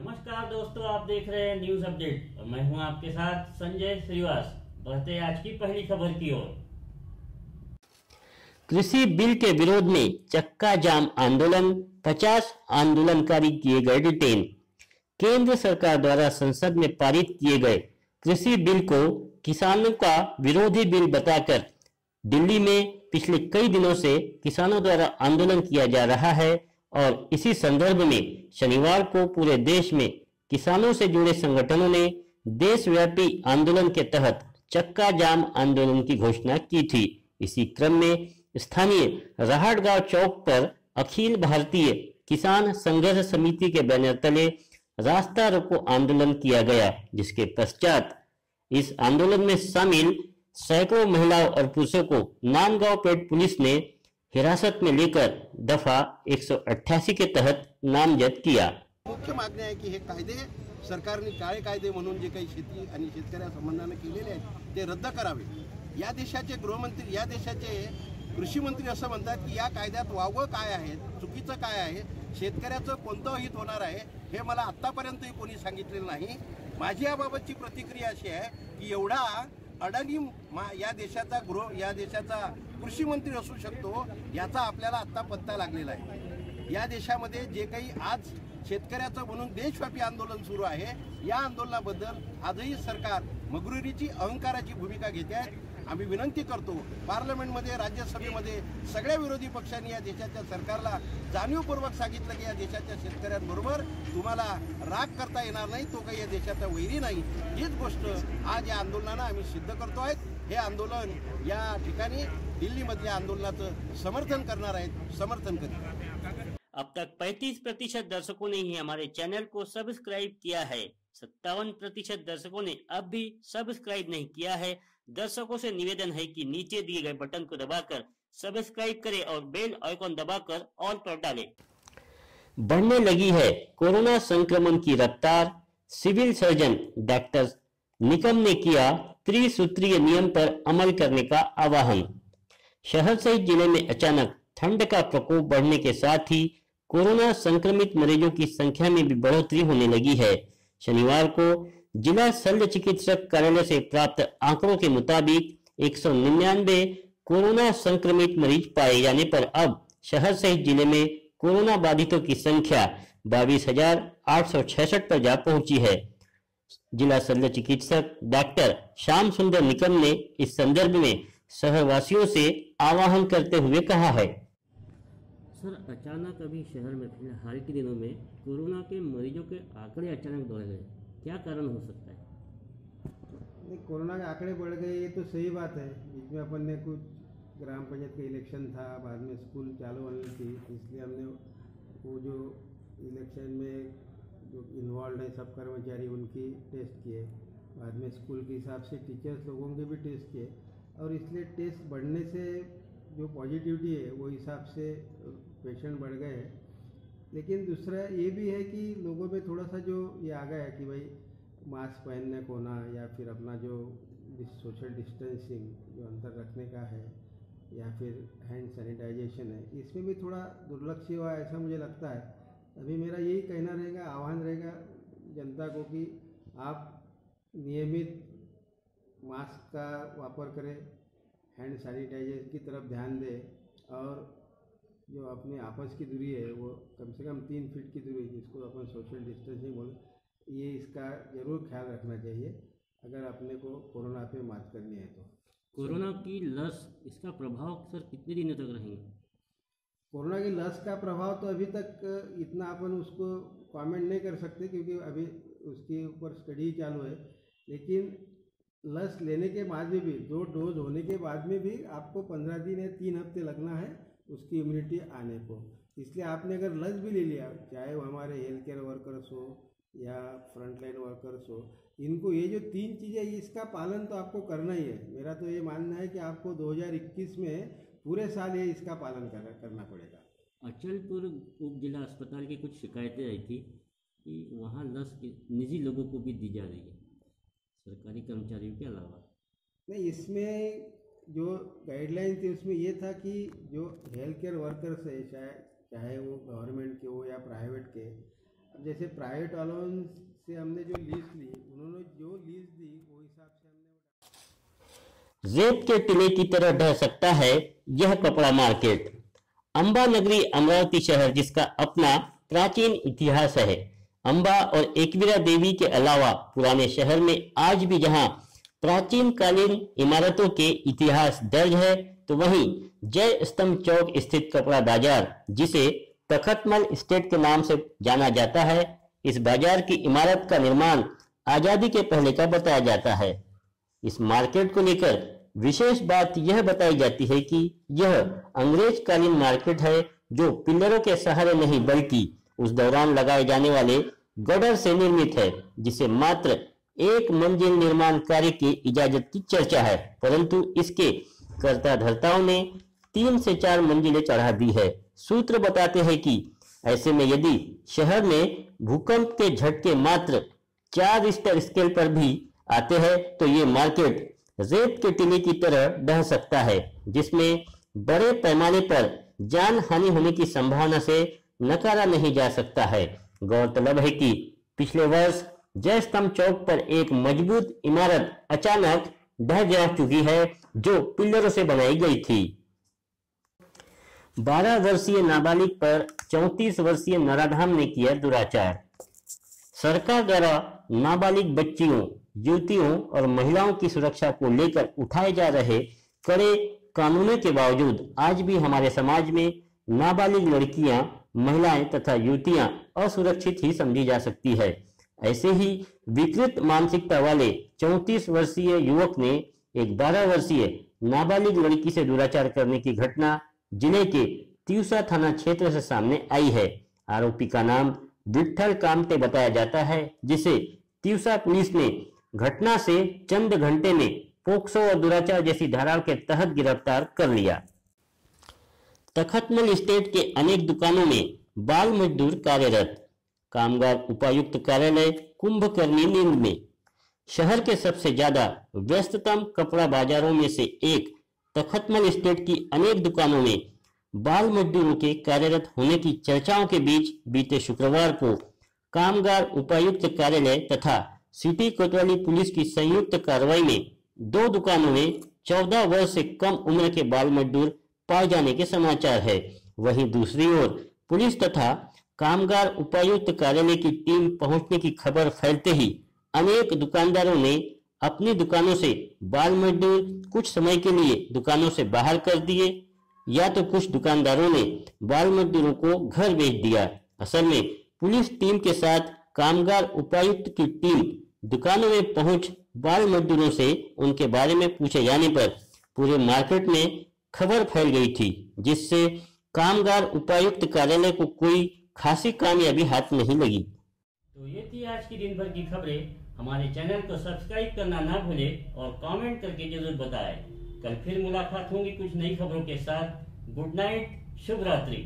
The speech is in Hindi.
नमस्कार दोस्तों, आप देख रहे हैं न्यूज अपडेट और मैं हूं आपके साथ संजय श्रीवास। बढ़ते हैं आज की पहली खबर की ओर। कृषि बिल के विरोध में चक्का जाम आंदोलन, 50 आंदोलनकारी किए गए डिटेन। केंद्र सरकार द्वारा संसद में पारित किए गए कृषि बिल को किसानों का विरोधी बिल बताकर दिल्ली में पिछले कई दिनों से किसानों द्वारा आंदोलन किया जा रहा है और इसी संदर्भ में शनिवार को पूरे देश में किसानों से जुड़े संगठनों ने देशव्यापी आंदोलन के तहत चक्का जाम आंदोलन की घोषणा की थी। इसी क्रम में स्थानीय राहटगांव चौक पर अखिल भारतीय किसान संघर्ष समिति के बैनर तले रास्ता रोको आंदोलन किया गया, जिसके पश्चात इस आंदोलन में शामिल सैकड़ों महिलाओं और पुरुषों को नांदगांव पेट पुलिस ने हिरासत में लेकर दफा 188 के तहत नामजद किया। मुख्य मागणी आहे की हे कायदे सरकारने काळे कायदे म्हणून जे काही शेती आणि शेतकऱ्या संबंधाने केलेले आहेत ते रद्द करावे। या देशाचे गृहमंत्री, या देशाचे कृषी मंत्री असं म्हणतात की या कायद्यात वावगं काय आहे, चुकीचं काय आहे, शेतकऱ्याचं कोणतं हित होणार आहे हे मला आतापर्यंतही कोणी सांगितलेलं नाही। माझी याबाबतची प्रतिक्रिया अशी आहे की एवढा अडाणी या देशाचा कृषी मंत्री असू शकतो याचा आपल्याला आता पत्ता लागलेला आहे। या देशामध्ये जे काही आज शेतकऱ्याचं म्हणून देशव्यापी आंदोलन सुरू आहे, या आंदोलनाबद्दल आजही सरकार मगरुरीची, अहंकाराची भूमिका घेते आहे। आम्ही विनंती करतो पार्लमेंटमध्ये, राज्यसभेमध्ये सगळ्या विरोधी पक्षांनी या देशाच्या सरकारला जाणीवपूर्वक सांगितलं की या देशाच्या शेतकऱ्यांबरोबर तुम्हाला राग करता येणार नाही, तो काही या देशाचा वैरी नाही। हीच गोष्ट आज या आंदोलनानं आम्ही सिद्ध करतो आहेत। हे आंदोलन या ठिकाणी दिल्लीमधल्या आंदोलनाचं समर्थन करणार आहेत, समर्थन करेल। अब तक 35% दर्शकों ने ही हमारे चैनल को सब्सक्राइब किया है। 57% दर्शकों ने अब भी सब्सक्राइब नहीं किया है। दर्शकों से निवेदन है कि नीचे दिए गए बटन को दबाकर सब्सक्राइब करें और बेल आइकॉन दबाकर ऑल पर डालें। बढ़ने लगी है कोरोना संक्रमण की रफ्तार। सिविल सर्जन डॉक्टर निकम ने किया त्रिसूत्रीय नियम पर अमल करने का आह्वान। शहर सहित जिले में अचानक ठंड का प्रकोप बढ़ने के साथ ही कोरोना संक्रमित मरीजों की संख्या में भी बढ़ोतरी होने लगी है। शनिवार को जिला शल्य चिकित्सक कार्यालय से प्राप्त आंकड़ों के मुताबिक 199 कोरोना संक्रमित मरीज पाए जाने पर अब शहर सहित जिले में कोरोना बाधितों की संख्या 22,866 पर जा पहुंची है। जिला शल्य चिकित्सक डॉक्टर श्याम सुंदर निकम ने इस संदर्भ में शहरवासियों से आह्वान करते हुए कहा है। सर, अचानक अभी शहर में फिलहाल के दिनों में कोरोना के मरीजों के आंकड़े अचानक बढ़ गए, क्या कारण हो सकता है? नहीं, कोरोना के आंकड़े बढ़ गए ये तो सही बात है। बीच में अपन ने कुछ ग्राम पंचायत का इलेक्शन था, बाद में स्कूल चालू होने थी, इसलिए हमने वो जो इलेक्शन में जो इन्वॉल्व है सब कर्मचारी उनकी टेस्ट किए, बाद में स्कूल के हिसाब से टीचर्स लोगों के भी टेस्ट किए और इसलिए टेस्ट बढ़ने से जो पॉजिटिविटी है वो हिसाब से पेशेंट बढ़ गए हैं। लेकिन दूसरा ये भी है कि लोगों में थोड़ा सा जो ये आ गया है कि भाई मास्क पहनने को ना, या फिर अपना जो सोशल डिस्टेंसिंग जो अंतर रखने का है, या फिर हैंड सैनिटाइजेशन है, इसमें भी थोड़ा दुर्लक्ष्य हुआ है ऐसा मुझे लगता है। अभी मेरा यही कहना रहेगा, आह्वान रहेगा जनता को कि आप नियमित मास्क का वापर करें, हैंड सैनिटाइजर की तरफ ध्यान दें और जो अपनी आपस की दूरी है वो कम से कम 3 फीट की दूरी, जिसको अपन सोशल डिस्टेंसिंग बोले, ये इसका ज़रूर ख्याल रखना चाहिए अगर अपने को कोरोना पे मात करनी है तो। कोरोना की लस, इसका प्रभाव सर कितने दिनों तक रहेंगे? कोरोना की लस का प्रभाव तो अभी तक इतना अपन उसको कमेंट नहीं कर सकते क्योंकि अभी उसके ऊपर स्टडी चालू है। लेकिन लस लेने के बाद में भी, 2 डोज होने के बाद में भी आपको 15 दिन या 3 हफ्ते लगना है उसकी इम्यूनिटी आने को। इसलिए आपने अगर लस भी ले लिया, चाहे वो हमारे हेल्थ केयर वर्कर्स हो या फ्रंटलाइन वर्कर्स हो, इनको ये जो 3 चीज़ें इसका पालन तो आपको करना ही है। मेरा तो ये मानना है कि आपको 2021 में पूरे साल ये इसका पालन करना पड़ेगा। अचलपुर उप जिला अस्पताल की कुछ शिकायतें आई थी कि वहाँ लस निजी लोगों को भी दी जा रही है, सरकारी कर्मचारियों के अलावा। नहीं, इसमें जो गाइडलाइन थी उसमें ये था कि जो हेल्थ केयर वर्कर्स है, चाहे वो गवर्नमेंट के हो या प्राइवेट के, जैसे प्राइवेट वालों से हमने जो लीज ली, उन्होंने जो लीज दी वो हिसाब से हमने रेत के टीले की तरह ढह सकता है यह कपड़ा मार्केट। अंबा नगरी अमरावती शहर जिसका अपना प्राचीन इतिहास है। अंबा और एकवीरा देवी के अलावा पुराने शहर में आज भी जहां प्राचीन कालीन इमारतों के इतिहास दर्ज है, तो वहीं जय स्तंभ चौक स्थित कपड़ा बाजार, जिसे तखतमल स्टेट के नाम से जाना जाता है, इस बाजार की इमारत का निर्माण आजादी के पहले का बताया जाता है। इस मार्केट को लेकर विशेष बात यह बताई जाती है कि यह अंग्रेज कालीन मार्केट है, जो पिल्लरों के सहारे नहीं बल्कि उस दौरान लगाए जाने वाले गडर से निर्मित है, जिसे मात्र एक मंजिल निर्माण कार्य की इजाजत की चर्चा है, परंतु इसके कर्ता धर्ताओं ने 3 से 4 मंजिलें चढ़ा दी है। सूत्र बताते हैं कि ऐसे में यदि शहर में भूकंप के झटके मात्र 4 रिश्टर स्केल पर भी आते हैं, तो ये मार्केट रेत के टीले की तरह ढह सकता है, जिसमें बड़े पैमाने पर जान हानि होने की संभावना से नकारा नहीं जा सकता है। गौरतलब है कि पिछले वर्ष जय स्तंभ चौक पर एक मजबूत इमारत अचानक ढह जा चुकी है, जो पिल्लरों से बनाई गई थी। 12 वर्षीय नाबालिग पर 34 वर्षीय नराधम ने किया दुराचार। सरकार द्वारा नाबालिग बच्चियों, युवतियों और महिलाओं की सुरक्षा को लेकर उठाए जा रहे कड़े कानूनों के बावजूद आज भी हमारे समाज में नाबालिग लड़कियां, महिलाएं तथा युवतियां असुरक्षित ही समझी जा सकती है। ऐसे ही विकृत मानसिकता वाले 34 वर्षीय युवक ने एक 12 वर्षीय नाबालिग लड़की से दुराचार करने की घटना जिले के तिवसा थाना क्षेत्र से सामने आई है। आरोपी का नाम विठल कामते बताया जाता है, जिसे तिवसा पुलिस ने घटना से चंद घंटे में पोक्सो और दुराचार जैसी धाराओं के तहत गिरफ्तार कर लिया। तखतमल स्टेट के अनेक दुकानों में बाल मजदूर कार्यरत। कामगार उपायुक्त कार्यालय कुंभकर्णी नींद में। शहर के सबसे ज्यादा व्यस्ततम कपड़ा बाजारों में से एक तखतमल स्टेट की अनेक दुकानों में बाल मजदूरों के कार्यरत होने की चर्चाओं के बीच बीते शुक्रवार को कामगार उपायुक्त कार्यालय तथा सिटी कोतवाली पुलिस की संयुक्त कार्रवाई में 2 दुकानों में 14 वर्ष से कम उम्र के बाल मजदूर पाए जाने के समाचार है। वहीं दूसरी ओर पुलिस तथा कामगार उपायुक्त कार्यालय की टीम पहुंचने की खबर फैलते ही अनेक दुकानदारों ने अपनी दुकानों से बाल मजदूर कुछ समय के लिए दुकानों से बाहर कर दिए, या तो कुछ दुकानदारों ने बाल मजदूरों को घर भेज दिया। असल में पुलिस टीम के साथ कामगार उपायुक्त की टीम दुकानों में पहुंच बाल मजदूरों से उनके बारे में पूछे जाने पर पूरे मार्केट में खबर फैल गई थी, जिससे कामगार उपायुक्त कार्यालय को कोई खासी कामयाबी हाथ नहीं लगी। तो ये थी आज की दिन भर की खबरें। हमारे चैनल को सब्सक्राइब करना ना भूलें और कमेंट करके जरूर बताएं। कल फिर मुलाकात होगी कुछ नई खबरों के साथ। गुड नाइट, शुभ रात्रि।